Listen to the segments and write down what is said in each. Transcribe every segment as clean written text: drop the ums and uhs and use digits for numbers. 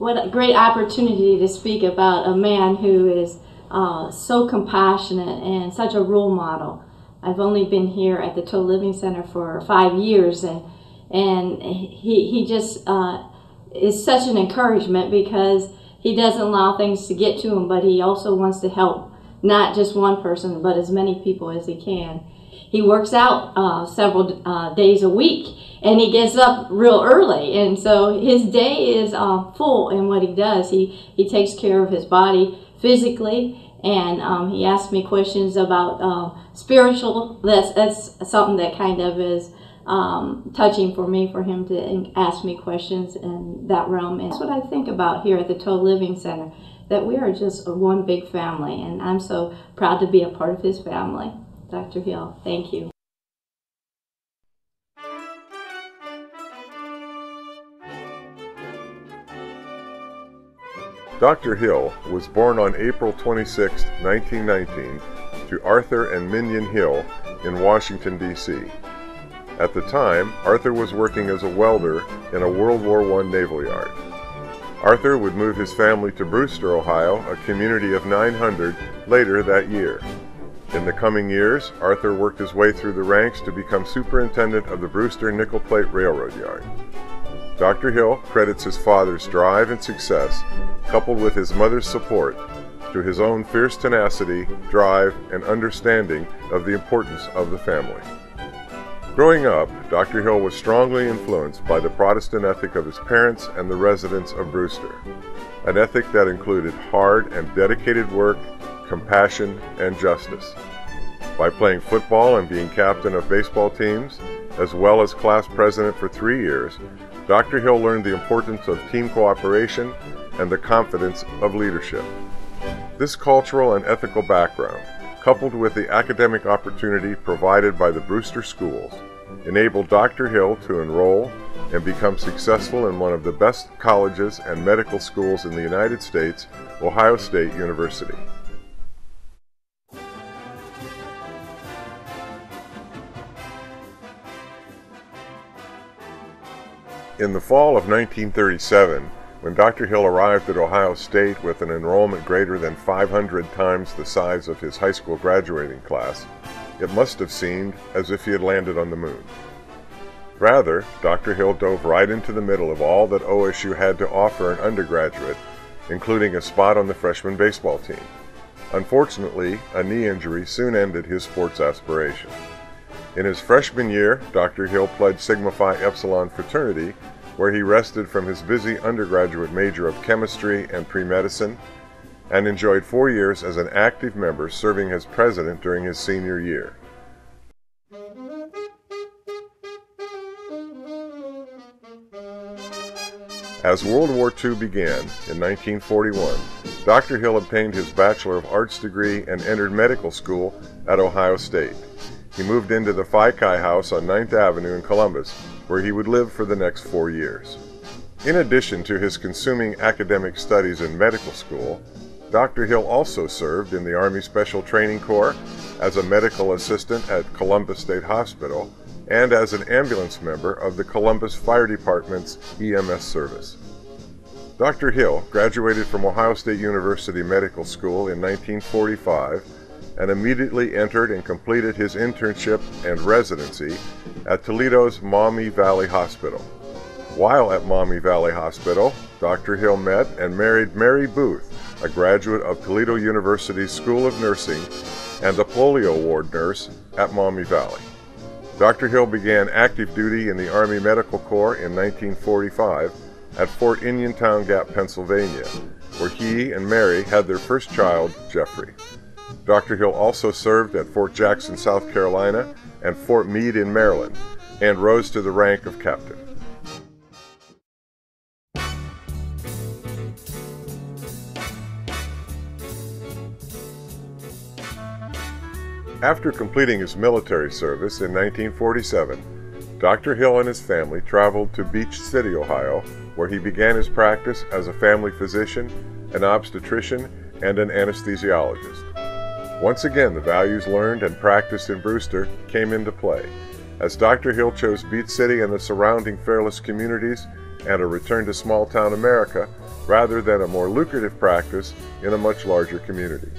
what a great opportunity to speak about a man who is so compassionate and such a role model. I've only been here at the Total Living Center for 5 years, and he just is such an encouragement because he doesn't allow things to get to him, but he also wants to help not just one person, but as many people as he can. He works out several days a week, and he gets up real early, and so his day is full in what he does. He takes care of his body physically, and he asks me questions about spiritual. That's something that kind of is touching for me, for him to ask me questions in that realm. And that's what I think about here at the Total Living Center, that we are just one big family, and I'm so proud to be a part of his family. Dr. Hill, thank you. Dr. Hill was born on April 26, 1919, to Arthur and Minion Hill in Washington, D.C. At the time, Arthur was working as a welder in a World War I naval yard. Arthur would move his family to Brewster, Ohio, a community of 900, later that year. In the coming years, Arthur worked his way through the ranks to become superintendent of the Brewster Nickel Plate Railroad Yard. Dr. Hill credits his father's drive and success, coupled with his mother's support, to his own fierce tenacity, drive, and understanding of the importance of the family. Growing up, Dr. Hill was strongly influenced by the Protestant ethic of his parents and the residents of Brewster, an ethic that included hard and dedicated work, compassion, and justice. By playing football and being captain of baseball teams, as well as class president for 3 years, Dr. Hill learned the importance of team cooperation and the confidence of leadership. This cultural and ethical background, coupled with the academic opportunity provided by the Brewster schools, enabled Dr. Hill to enroll and become successful in one of the best colleges and medical schools in the United States, Ohio State University. In the fall of 1937, when Dr. Hill arrived at Ohio State with an enrollment greater than 500 times the size of his high school graduating class, it must have seemed as if he had landed on the moon. Rather, Dr. Hill dove right into the middle of all that OSU had to offer an undergraduate, including a spot on the freshman baseball team. Unfortunately, a knee injury soon ended his sports aspiration. In his freshman year, Dr. Hill pledged Sigma Phi Epsilon fraternity, where he rested from his busy undergraduate major of chemistry and pre-medicine, and enjoyed 4 years as an active member, serving as president during his senior year. As World War II began in 1941, Dr. Hill obtained his Bachelor of Arts degree and entered medical school at Ohio State. He moved into the Phi Chi House on 9th Avenue in Columbus, where he would live for the next 4 years. In addition to his consuming academic studies in medical school, Dr. Hill also served in the Army Special Training Corps as a medical assistant at Columbus State Hospital and as an ambulance member of the Columbus Fire Department's EMS service. Dr. Hill graduated from Ohio State University Medical School in 1945 and immediately entered and completed his internship and residency at Toledo's Maumee Valley Hospital. While at Maumee Valley Hospital, Dr. Hill met and married Mary Booth, a graduate of Toledo University's School of Nursing and a polio ward nurse at Maumee Valley. Dr. Hill began active duty in the Army Medical Corps in 1945 at Fort Uniontown Gap, Pennsylvania, where he and Mary had their first child, Jeffrey. Dr. Hill also served at Fort Jackson, South Carolina, and Fort Meade in Maryland, and rose to the rank of captain. After completing his military service in 1947, Dr. Hill and his family traveled to Beach City, Ohio, where he began his practice as a family physician, an obstetrician, and an anesthesiologist. Once again, the values learned and practiced in Brewster came into play. as Dr. Hill chose Beach City and the surrounding Fairless communities and a return to small-town America rather than a more lucrative practice in a much larger community.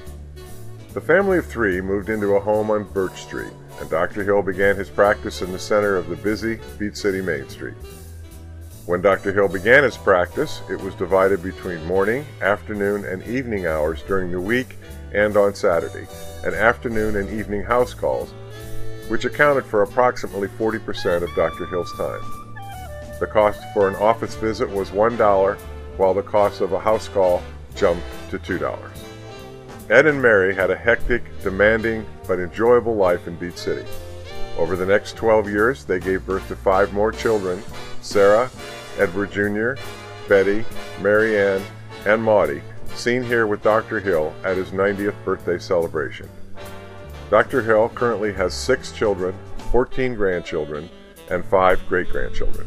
The family of three moved into a home on Birch Street, and Dr. Hill began his practice in the center of the busy Beach City Main Street. When Dr. Hill began his practice, it was divided between morning, afternoon, and evening hours during the week and on Saturday, and afternoon and evening house calls, which accounted for approximately 40% of Dr. Hill's time. The cost for an office visit was $1, while the cost of a house call jumped to $2. Ed and Mary had a hectic, demanding, but enjoyable life in Beach City. Over the next 12 years, they gave birth to 5 more children: Sarah, Edward Jr., Betty, Mary Ann, and Maudie, seen here with Dr. Hill at his 90th birthday celebration. Dr. Hill currently has 6 children, 14 grandchildren, and 5 great-grandchildren.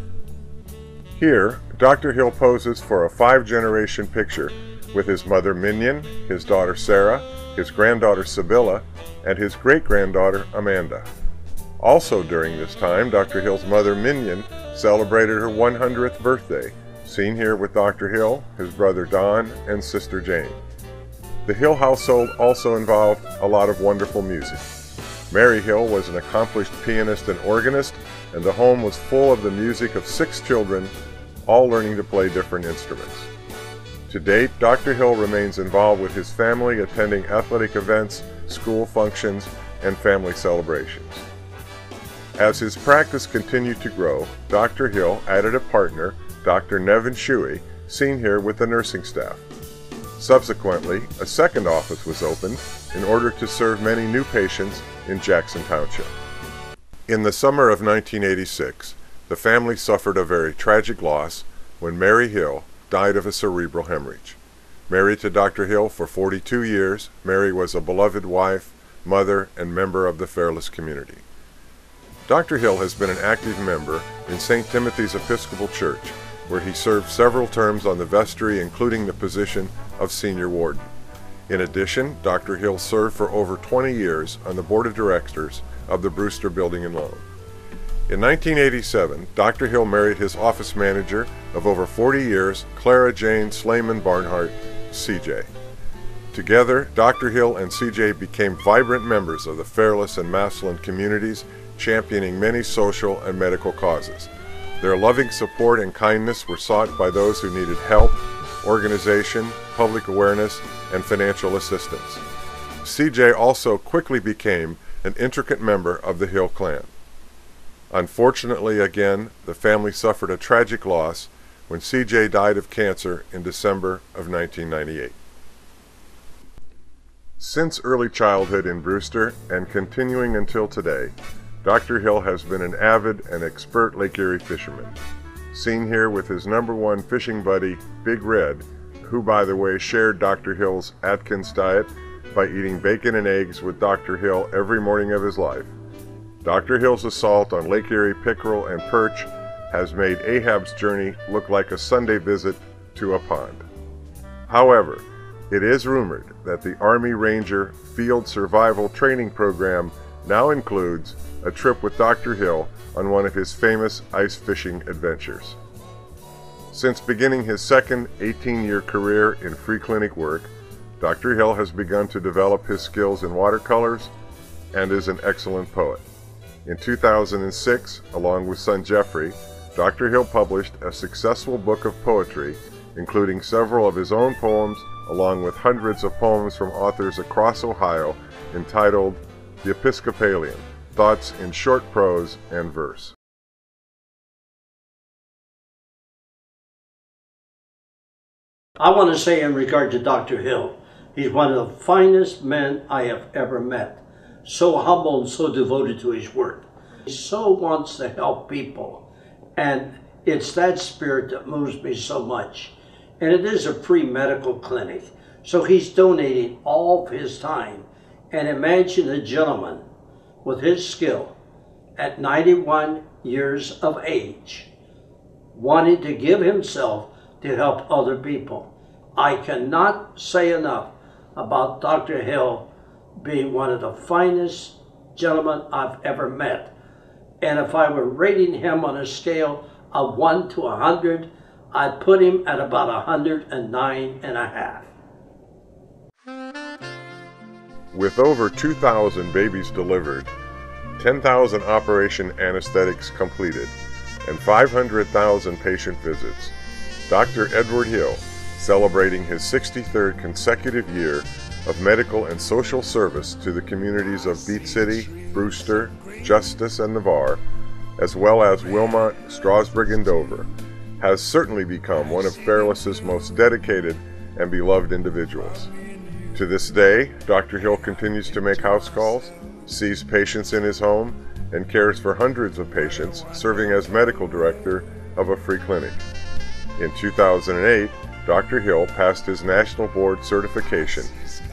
Here, Dr. Hill poses for a 5-generation picture with his mother Minion, his daughter Sarah, his granddaughter Sibylla, and his great-granddaughter Amanda. Also during this time, Dr. Hill's mother Minion celebrated her 100th birthday, seen here with Dr. Hill, his brother Don, and sister Jane. The Hill household also involved a lot of wonderful music. Mary Hill was an accomplished pianist and organist, and the home was full of the music of 6 children, all learning to play different instruments. To date, Dr. Hill remains involved with his family, attending athletic events, school functions, and family celebrations. As his practice continued to grow, Dr. Hill added a partner, Dr. Nevin Shuey, seen here with the nursing staff. Subsequently, a second office was opened in order to serve many new patients in Jackson Township. In the summer of 1986, the family suffered a very tragic loss when Mary Hill died of a cerebral hemorrhage. Married to Dr. Hill for 42 years, Mary was a beloved wife, mother, and member of the Fairless community. Dr. Hill has been an active member in St. Timothy's Episcopal Church, where he served several terms on the vestry, including the position of senior warden. In addition, Dr. Hill served for over 20 years on the board of directors of the Brewster Building and Loan. In 1987, Dr. Hill married his office manager of over 40 years, Clara Jane Slayman Barnhart, CJ. Together, Dr. Hill and CJ became vibrant members of the Fairless and Massillon communities, championing many social and medical causes. Their loving support and kindness were sought by those who needed help, organization, public awareness, and financial assistance. CJ also quickly became an intricate member of the Hill clan. Unfortunately, again, the family suffered a tragic loss when CJ died of cancer in December of 1998. Since early childhood in Brewster and continuing until today, Dr. Hill has been an avid and expert Lake Erie fisherman, seen here with his #1 fishing buddy, Big Red, who, by the way, shared Dr. Hill's Atkins diet by eating bacon and eggs with Dr. Hill every morning of his life. Dr. Hill's assault on Lake Erie pickerel and perch has made Ahab's journey look like a Sunday visit to a pond. However, it is rumored that the Army Ranger Field Survival Training Program now includes a trip with Dr. Hill on one of his famous ice fishing adventures. Since beginning his second 18-year career in free clinic work, Dr. Hill has begun to develop his skills in watercolors and is an excellent poet. In 2006, along with son Jeffrey, Dr. Hill published a successful book of poetry, including several of his own poems, along with hundreds of poems from authors across Ohio, entitled The Episcopalian: Thoughts in Short Prose and Verse. I want to say in regard to Dr. Hill, he's one of the finest men I have ever met. So humble and so devoted to his work. He so wants to help people. And it's that spirit that moves me so much. And it is a free medical clinic. So he's donating all of his time. And imagine a gentleman with his skill at 91 years of age wanting to give himself to help other people. I cannot say enough about Dr. Hill being one of the finest gentlemen I've ever met. And if I were rating him on a scale of 1 to 100, I'd put him at about 109.5. With over 2,000 babies delivered, 10,000 operation anesthetics completed, and 500,000 patient visits, Dr. Edward Hill, celebrating his 63rd consecutive year of medical and social service to the communities of Beat City, Brewster, Justice, and Navarre, as well as Wilmot, Strasburg, and Dover, has certainly become one of Fairless's most dedicated and beloved individuals. To this day, Dr. Hill continues to make house calls, sees patients in his home, and cares for hundreds of patients, serving as medical director of a free clinic. In 2008, Dr. Hill passed his national board certification,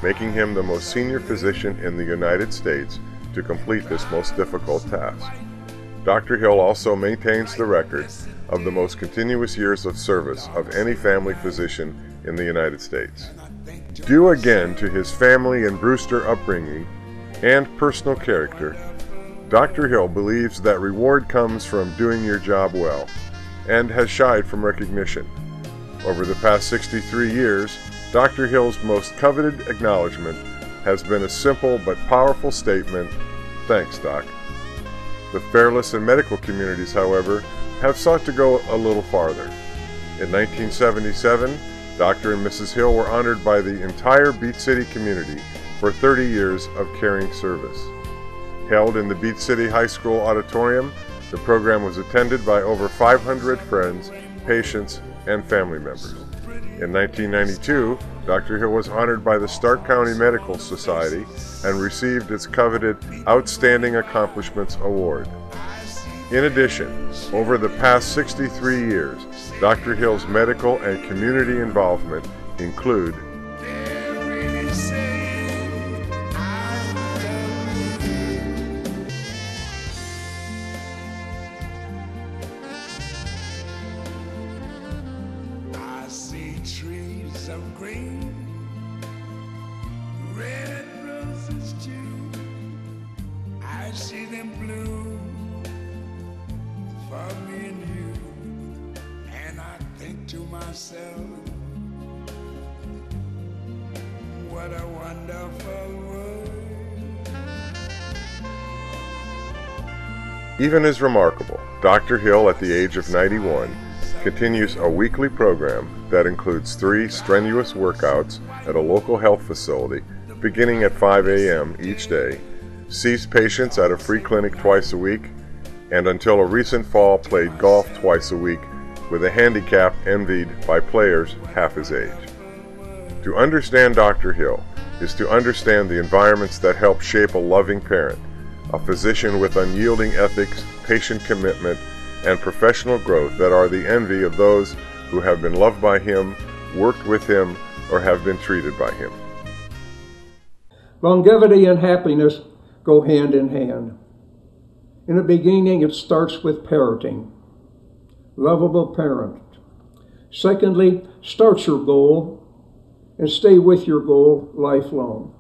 making him the most senior physician in the United States to complete this most difficult task. Dr. Hill also maintains the record of the most continuous years of service of any family physician in the United States. Due again to his family and Brewster upbringing and personal character, Dr. Hill believes that reward comes from doing your job well, and has shied from recognition. Over the past 63 years, Dr. Hill's most coveted acknowledgement has been a simple but powerful statement, "Thanks, Doc." The Fairless and medical communities, however, have sought to go a little farther. In 1977, Dr. and Mrs. Hill were honored by the entire Beat City community for 30 years of caring service. Held in the Beat City High School auditorium, the program was attended by over 500 friends, patients, and family members. In 1992, Dr. Hill was honored by the Stark County Medical Society and received its coveted Outstanding Accomplishments Award. In addition, over the past 63 years, Dr. Hill's medical and community involvement include trees of green, red roses too. I see them bloom for me and you, and I think to myself, what a wonderful world. Even as remarkable, Dr. Hill, at the age of 91, continues a weekly program that includes 3 strenuous workouts at a local health facility beginning at 5 a.m. each day, sees patients at a free clinic twice a week, and until a recent fall played golf twice a week with a handicap envied by players half his age. To understand Dr. Hill is to understand the environments that help shape a loving parent, a physician with unyielding ethics, patient commitment, and professional growth that are the envy of those who have been loved by him, worked with him, or have been treated by him. Longevity and happiness go hand in hand. In the beginning, it starts with parenting. Lovable parent. Secondly, start your goal and stay with your goal lifelong.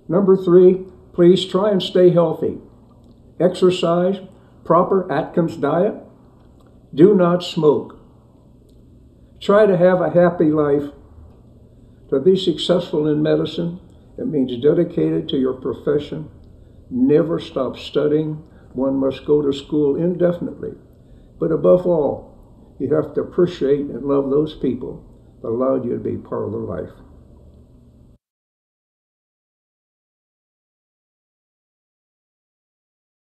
Number 3, please try and stay healthy. Exercise, proper Atkins diet. Do not smoke. Try to have a happy life. To be successful in medicine, it means dedicated to your profession. Never stop studying. One must go to school indefinitely. But above all, you have to appreciate and love those people that allowed you to be part of their life.